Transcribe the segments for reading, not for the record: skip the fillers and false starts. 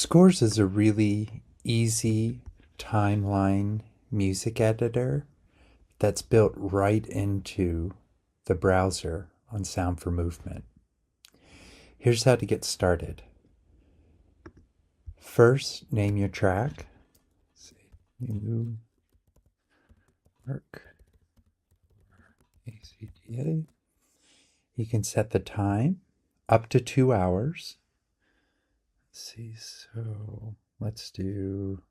Scores is a really easy timeline music editor that's built right into the browser on Sound for Movement. Here's how to get started. First, name your track. Let's see, new work, ACDA. You can set the time up to 2 hours. Let's see, so let's do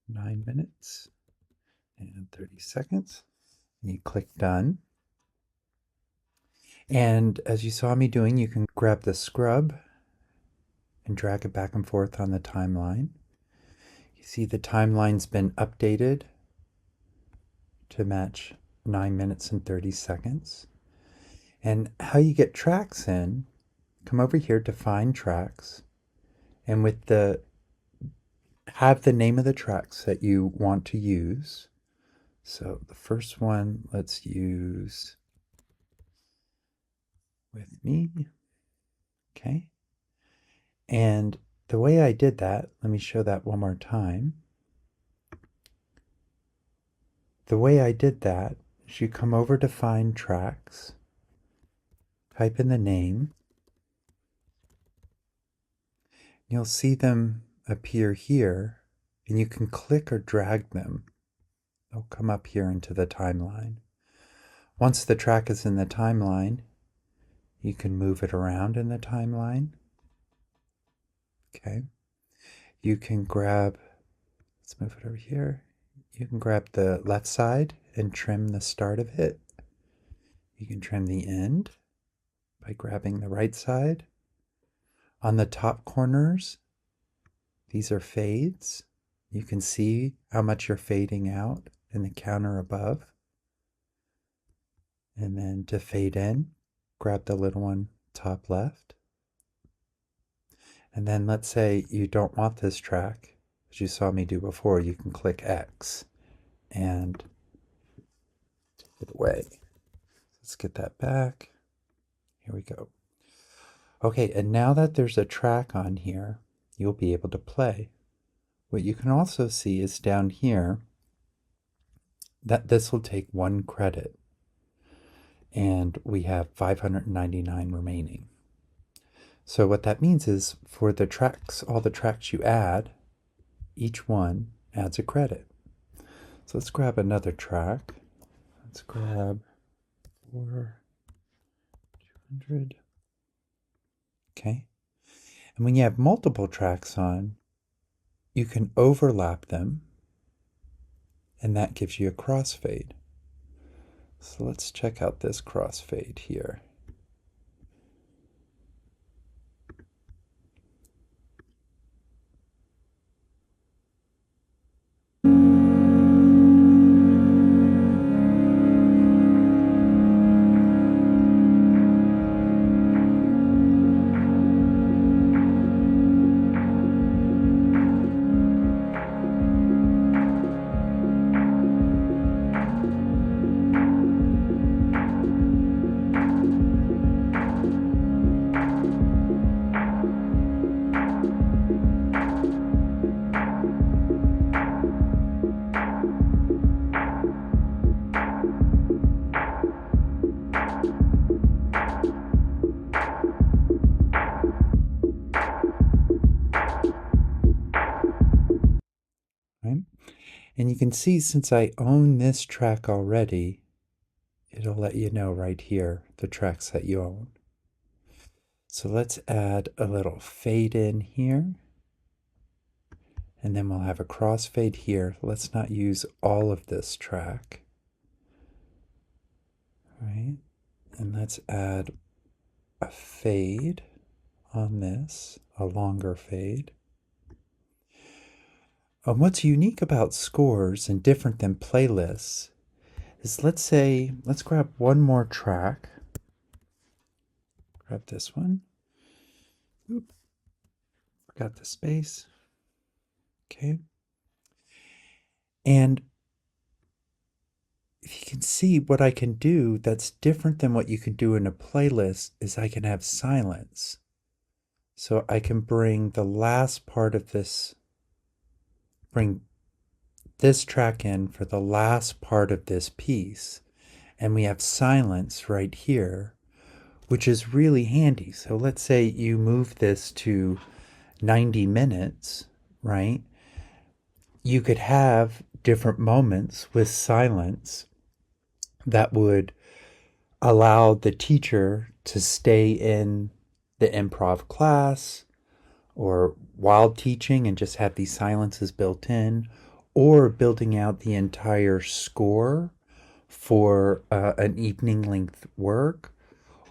9 minutes and 30 seconds. You click done. And as you saw me doing, you can grab the scrub and drag it back and forth on the timeline. You see the timeline's been updated to match 9 minutes and 30 seconds. And how you get tracks in, come over here to find tracks, and with have the name of the tracks that you want to use. So the first one, let's use With Me. Okay. And the way I did that, let me show that one more time. The way I did that is you come over to Find Tracks, type in the name, you'll see them appear here, and you can click or drag them. They'll come up here into the timeline. Once the track is in the timeline, you can move it around in the timeline. Okay. You can grab, let's move it over here. You can grab the left side and trim the start of it. You can trim the end by grabbing the right side. On the top corners, these are fades. You can see how much you're fading out in the counter above. And then to fade in, grab the little one top left. And then let's say you don't want this track, as you saw me do before, you can click X and take it away. Let's get that back. Here we go. Okay, and now that there's a track on here, you'll be able to play. What you can also see is down here that this will take 1 credit, and we have 599 remaining. So what that means is for the tracks, all the tracks you add, each one adds a credit. So let's grab another track. Let's grab 200. Okay. And when you have multiple tracks on, you can overlap them, and that gives you a crossfade. So let's check out this crossfade here. Right? And you can see since I own this track already, it'll let you know right here the tracks that you own. So let's add a little fade in here, and then we'll have a crossfade here. Let's not use all of this track. Right? And let's add a fade on this, a longer fade. What's unique about scores and different than playlists is, let's grab one more track. Grab this one. Oop, forgot the space. Okay. And if you can see, what I can do that's different than what you can do in a playlist is I can have silence. So I can bring the last part of this, bring this track in for the last part of this piece. And we have silence right here, which is really handy. So let's say you move this to 90 minutes, right? You could have different moments with silence that would allow the teacher to stay in the improv class or while teaching and just have these silences built in, or building out the entire score for an evening length work,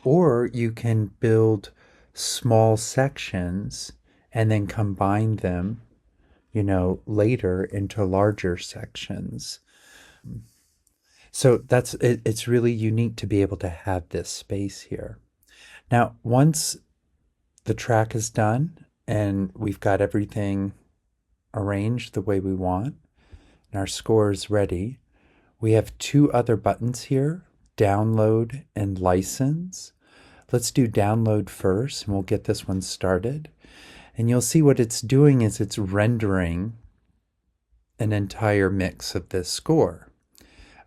or you can build small sections and then combine them, later into larger sections. So that's it, it's really unique to be able to have this space here. Now, once the track is done and we've got everything arranged the way we want and our score is ready, we have two other buttons here, download and license. Let's do download first and we'll get this one started. And you'll see what it's doing is it's rendering an entire mix of this score,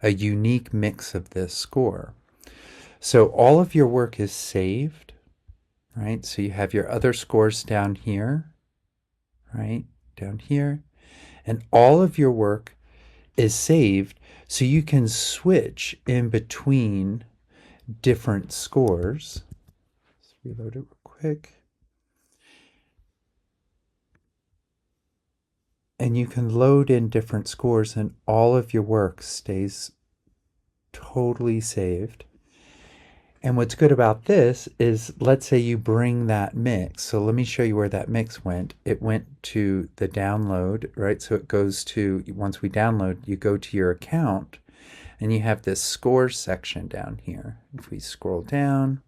a unique mix of this score. So all of your work is saved, right? So you have your other scores down here, right? Down here. And all of your work is saved so you can switch in between different scores. Let's reload it real quick. And you can load in different scores and all of your work stays totally saved. And what's good about this is, let's say you bring that mix. So let me show you where that mix went. It went to the download, right? So it goes to, once we download, you go to your account and you have this scores section down here. If we scroll down,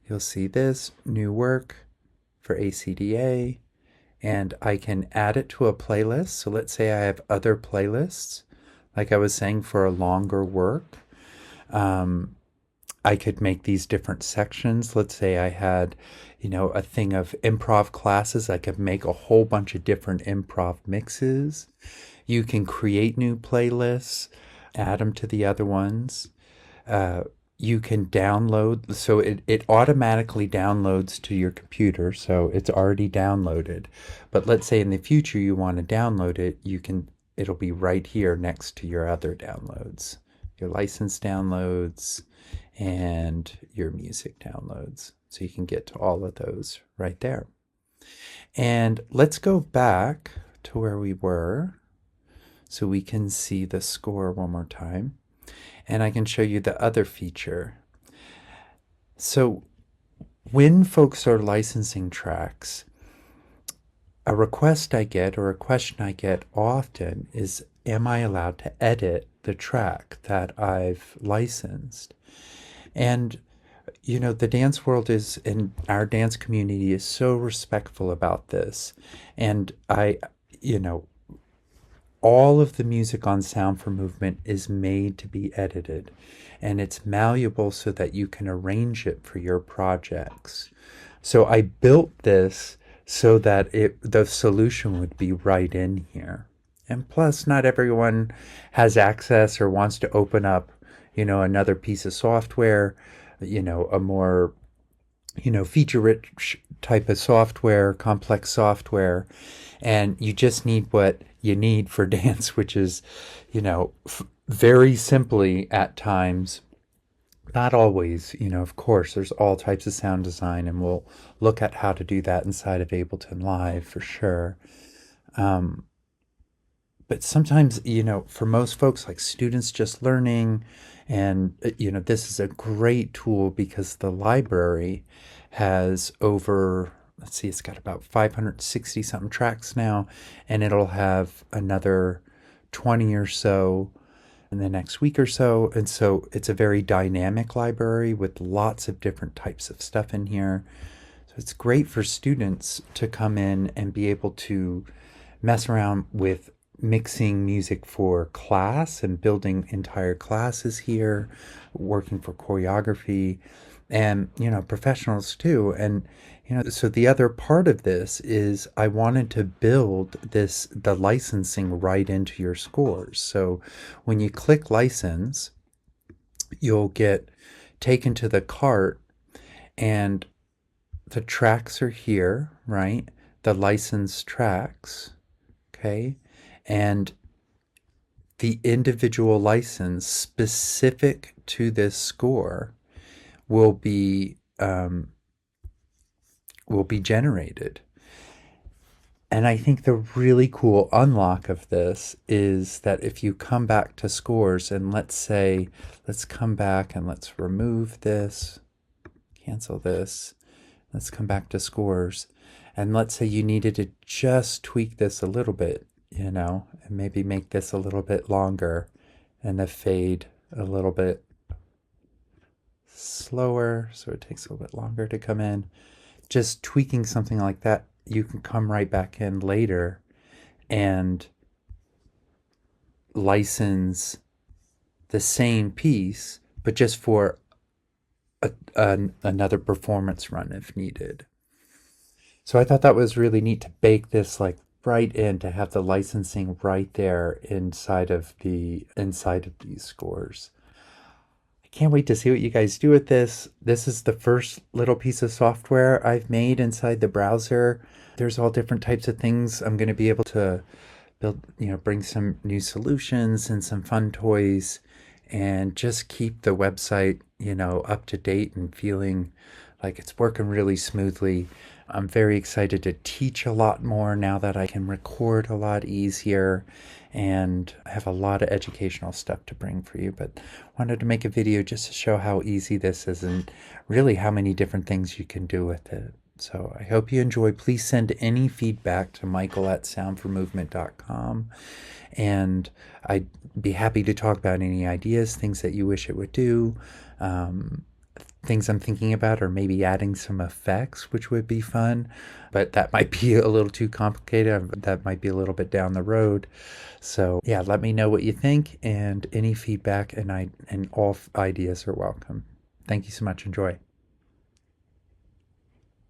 you'll see this new work for ACDA, and I can add it to a playlist. So let's say I have other playlists, like I was saying, for a longer work. I could make these different sections. Let's say I had, a thing of improv classes. I could make a whole bunch of different improv mixes. You can create new playlists, add them to the other ones. You can download, so it automatically downloads to your computer, so it's already downloaded. But let's say in the future you want to download it, it'll be right here next to your other downloads, your license downloads and your music downloads. So you can get to all of those right there. And let's go back to where we were so we can see the score one more time. And I can show you the other feature. So when folks are licensing tracks, a request I get, or a question I get often is, am I allowed to edit the track that I've licensed? And, the dance world is, and our dance community is so respectful about this. And all of the music on Sound for Movement is made to be edited, and it's malleable so that you can arrange it for your projects. So I built this so that the solution would be right in here. And plus, not everyone has access or wants to open up, another piece of software, a more, feature-rich type of software, complex software. And you just need what you need for dance, which is, very simply at times, not always, of course, there's all types of sound design, and we'll look at how to do that inside of Ableton Live for sure. But sometimes, for most folks, like students just learning, and, this is a great tool because the library has over, let's see, it's got about 560 something tracks now, and it'll have another 20 or so in the next week or so. And so it's a very dynamic library with lots of different types of stuff in here. So it's great for students to come in and be able to mess around with mixing music for class and building entire classes here, working for choreography. and, professionals too. And, so the other part of this is I wanted to build the licensing right into your scores. So when you click license, you'll get taken to the cart, and the tracks are here, right? The licensed tracks, okay? And the individual license specific to this score will be generated. And I think the really cool unlock of this is that if you come back to scores, and let's come back and let's remove this, cancel this, let's come back to scores, and let's say you needed to just tweak this a little bit, and maybe make this a little bit longer and the fade a little bit slower so it takes a little bit longer to come in. Just tweaking something like that, you can come right back in later and license the same piece, but just for another performance run if needed. So I thought that was really neat to bake this like right in, to have the licensing right there inside of these scores. I can't wait to see what you guys do with this. This is the first little piece of software I've made inside the browser. There's all different types of things I'm going to be able to build, bring some new solutions and some fun toys, and just keep the website, up to date and feeling like it's working really smoothly. I'm very excited to teach a lot more now that I can record a lot easier, and I have a lot of educational stuff to bring for you, but wanted to make a video just to show how easy this is and really how many different things you can do with it. So I hope you enjoy. Please send any feedback to michael@soundformovement.com, and I'd be happy to talk about any ideas, things that you wish it would do, things I'm thinking about, or maybe adding some effects, which would be fun, but that might be a little too complicated. That might be a little bit down the road. So yeah, let me know what you think, and any feedback and all ideas are welcome. Thank you so much. Enjoy.